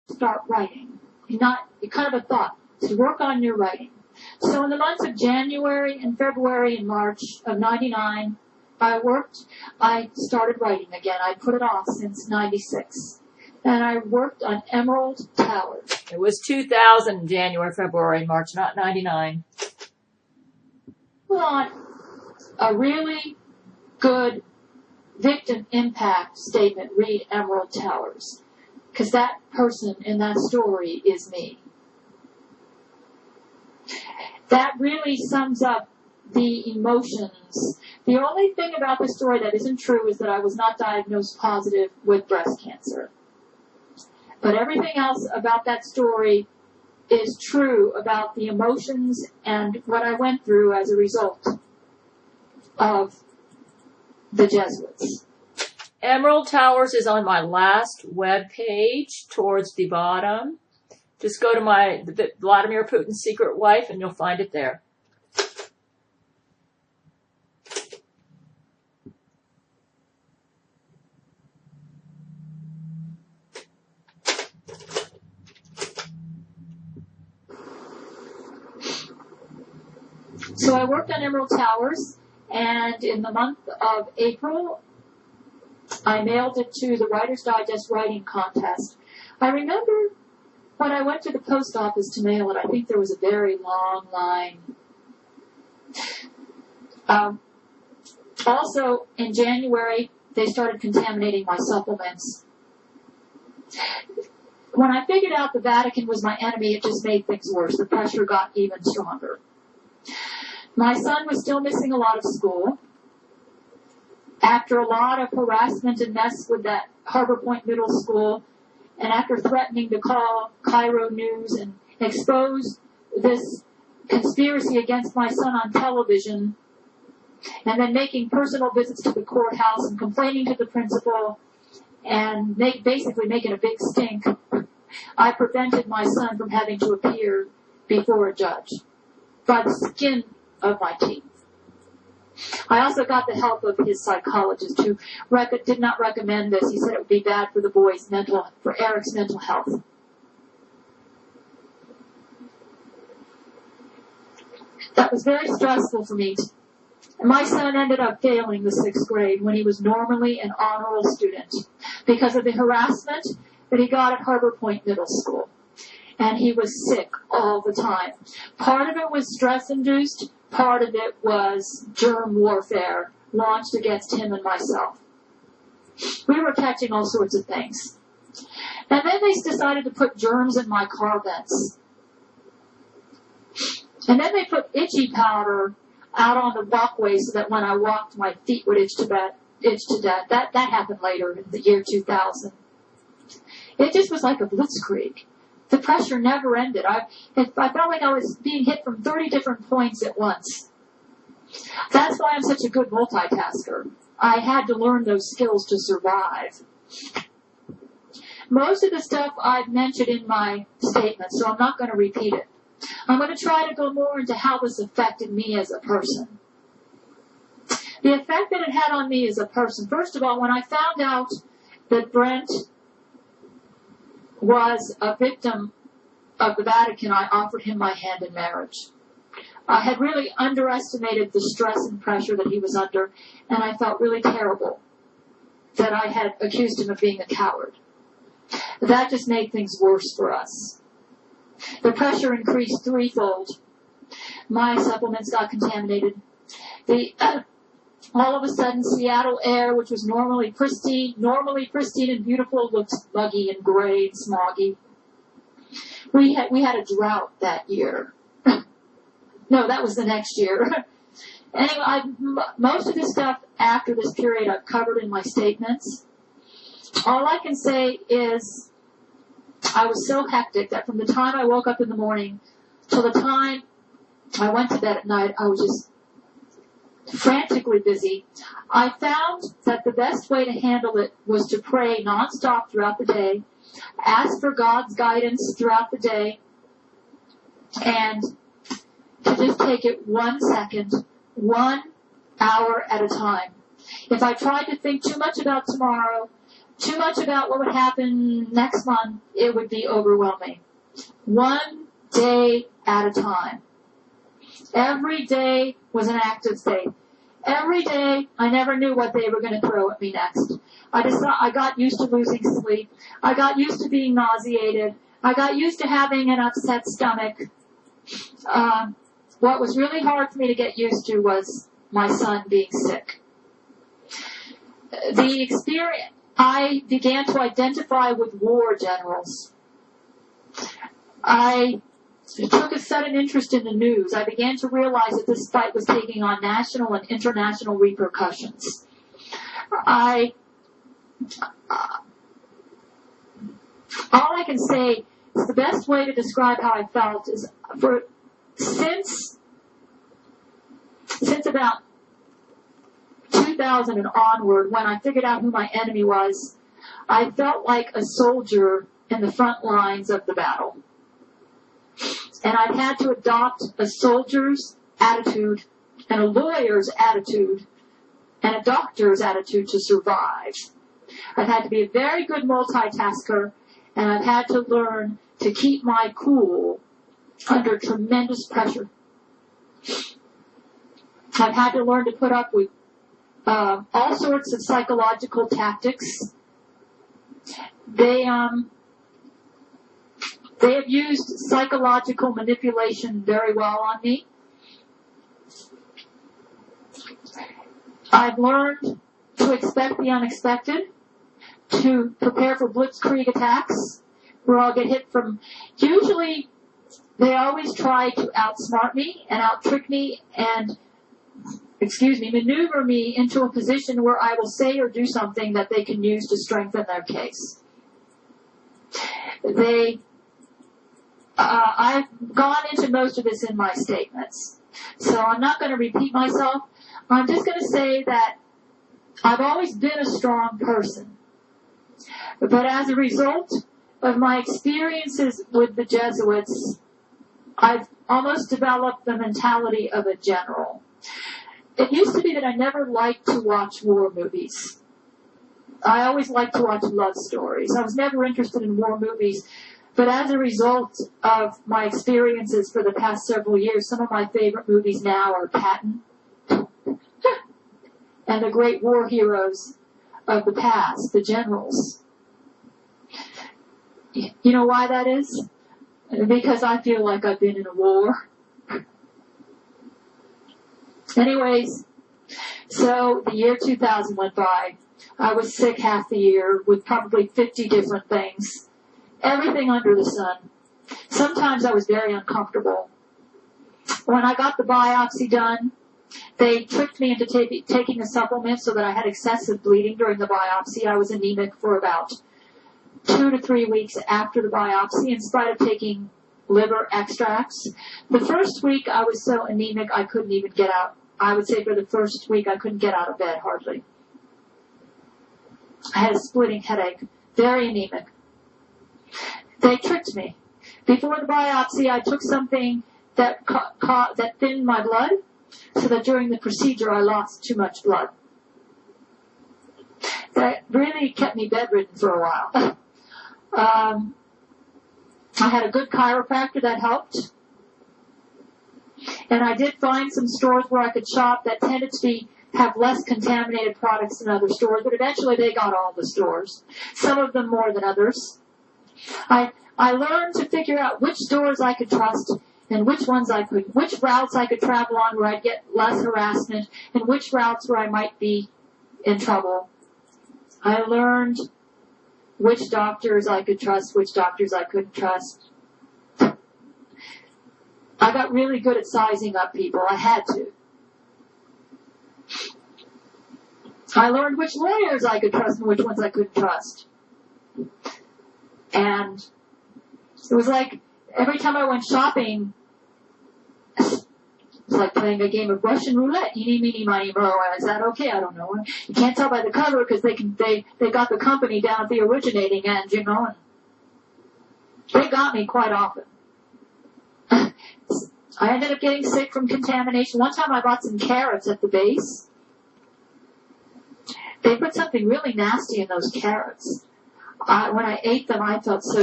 start writing. Not kind of a thought to work on your writing. So in the months of January and February and March of 99, I started writing again. I put it off since 96. And I worked on Emerald Towers. It was 2000, January, February, March, not 99. On a really good victim impact statement, read Emerald Towers. Because that person in that story is me. That really sums up the emotions. The only thing about the story that isn't true is that I was not diagnosed positive with breast cancer. But everything else about that story is true about the emotions and what I went through as a result of the Jesuits. Emerald Towers is on my last web page towards the bottom. Just go to the Vladimir Putin's Secret Wife and you'll find it there. So I worked on Emerald Towers, and in the month of April, I mailed it to the Writer's Digest writing contest. I remember when I went to the post office to mail it, I think there was a very long line. Also, in January, they started contaminating my supplements. When I figured out the Vatican was my enemy, it just made things worse. The pressure got even stronger. My son was still missing a lot of school. After a lot of harassment and mess with that Harbor Point Middle School, and after threatening to call Cairo News and expose this conspiracy against my son on television, and then making personal visits to the courthouse and complaining to the principal, and basically making a big stink, I prevented my son from having to appear before a judge by the skin of my teeth. I also got the help of his psychologist, who did not recommend this. He said it would be bad for for Erich's mental health. That was very stressful for me. My son ended up failing the 6th grade when he was normally an honor roll student because of the harassment that he got at Harbor Point Middle School. And he was sick all the time. Part of it was stress-induced. Part of it was germ warfare launched against him and myself. We were catching all sorts of things. And then they decided to put germs in my car vents. And then they put itchy powder out on the walkways so that when I walked, my feet would itch to death. That happened later in the year 2000. It just was like a blitzkrieg. The pressure never ended. I felt like I was being hit from 30 different points at once. That's why I'm such a good multitasker. I had to learn those skills to survive. Most of the stuff I've mentioned in my statement, so I'm not going to repeat it. I'm going to try to go more into how this affected me as a person. The effect that it had on me as a person, first of all, when I found out that Brent was a victim of the Vatican, I offered him my hand in marriage. I had really underestimated the stress and pressure that he was under, and I felt really terrible that I had accused him of being a coward. That just made things worse for us. The pressure increased threefold. My supplements got contaminated. All of a sudden, Seattle air, which was normally pristine and beautiful, looked muggy and gray and smoggy. We had a drought that year. No, that was the next year. Anyway, most of the stuff after this period I've covered in my statements. All I can say is I was so hectic that from the time I woke up in the morning till the time I went to bed at night, I was just frantically busy. I found that the best way to handle it was to pray nonstop throughout the day, ask for God's guidance throughout the day, and to just take it 1 second, 1 hour at a time. If I tried to think too much about tomorrow, too much about what would happen next month, it would be overwhelming. One day at a time. Every day was an act of faith. Every day, I never knew what they were going to throw at me next. I got used to losing sleep. I got used to being nauseated. I got used to having an upset stomach. What was really hard for me to get used to was my son being sick. The experience, I began to identify with war generals. I took a sudden interest in the news. I began to realize that this fight was taking on national and international repercussions. All I can say is the best way to describe how I felt is since about 2000 and onward, when I figured out who my enemy was, I felt like a soldier in the front lines of the battle. And I've had to adopt a soldier's attitude and a lawyer's attitude and a doctor's attitude to survive. I've had to be a very good multitasker, and I've had to learn to keep my cool under tremendous pressure. I've had to learn to put up with all sorts of psychological tactics. They have used psychological manipulation very well on me. I've learned to expect the unexpected, to prepare for blitzkrieg attacks, where I'll get hit from, usually they always try to outsmart me and out-trick me and, maneuver me into a position where I will say or do something that they can use to strengthen their case. I've gone into most of this in my statements, so I'm not going to repeat myself. I'm just going to say that I've always been a strong person, but as a result of my experiences with the Jesuits, I've almost developed the mentality of a general. It used to be that I never liked to watch war movies. I always liked to watch love stories. I was never interested in war movies. But as a result of my experiences for the past several years, some of my favorite movies now are Patton and the great war heroes of the past, the generals. You know why that is? Because I feel like I've been in a war. Anyways, so the year 2000 went by. I was sick half the year with probably 50 different things. Everything under the sun. Sometimes I was very uncomfortable. When I got the biopsy done, they tricked me into taking a supplement so that I had excessive bleeding during the biopsy. I was anemic for about 2 to 3 weeks after the biopsy, in spite of taking liver extracts. The first week I was so anemic I couldn't even get out. I would say for the first week I couldn't get out of bed hardly. I had a splitting headache, very anemic. They tricked me. Before the biopsy, I took something that thinned my blood, so that during the procedure I lost too much blood. That really kept me bedridden for a while. I had a good chiropractor that helped. And I did find some stores where I could shop that tended to have less contaminated products than other stores, but eventually they got all the stores. Some of them more than others. I learned to figure out which stores I could trust and which ones I couldn't, which routes I could travel on where I'd get less harassment, and which routes where I might be in trouble. I learned which doctors I could trust, which doctors I couldn't trust. I got really good at sizing up people. I had to. I learned which lawyers I could trust and which ones I couldn't trust. And it was like every time I went shopping, it's like playing a game of Russian roulette. Eeny, meeny, miny, mo. Is that okay? I don't know. You can't tell by the cover because they got the company down at the originating end, you know. And they got me quite often. I ended up getting sick from contamination. One time I bought some carrots at the base. They put something really nasty in those carrots. When I ate them, I felt so